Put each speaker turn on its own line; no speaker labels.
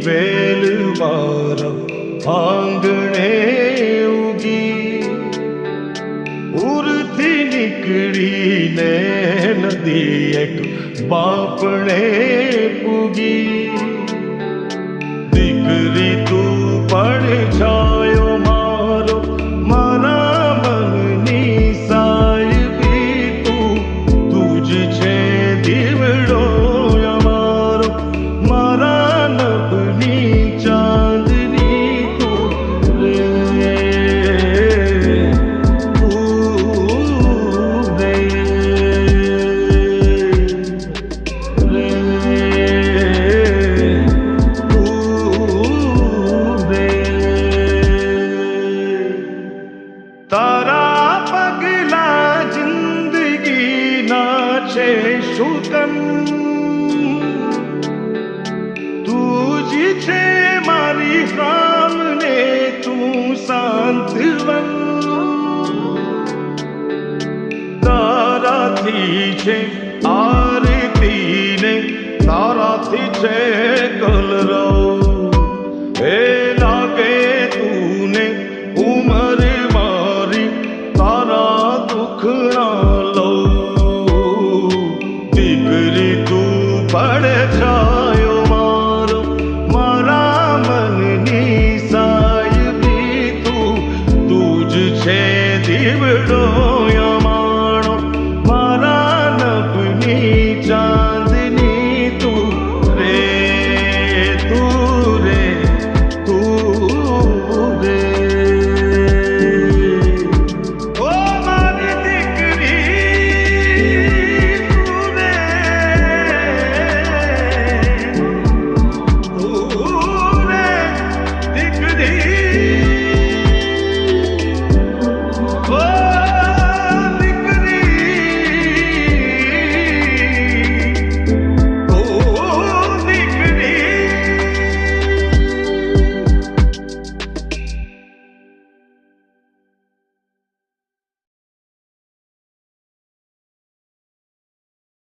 વેલ મારા આંગણે ઉગી, ઉરથી નીકળીને નદી એક બાપણે પૂગી. દીકરી તું પડછાયો મારો, મારા મનની સાયબી તું, તું જ છે દીવડો અમારો, મારા નભની ચાંદની તું રે તારા પગલા જિંદગીના છે શુકન, તું જ છે મારી સામને તું સાંત્વન. તારાથી છે આરતી ને તારાથી છે કલરવ,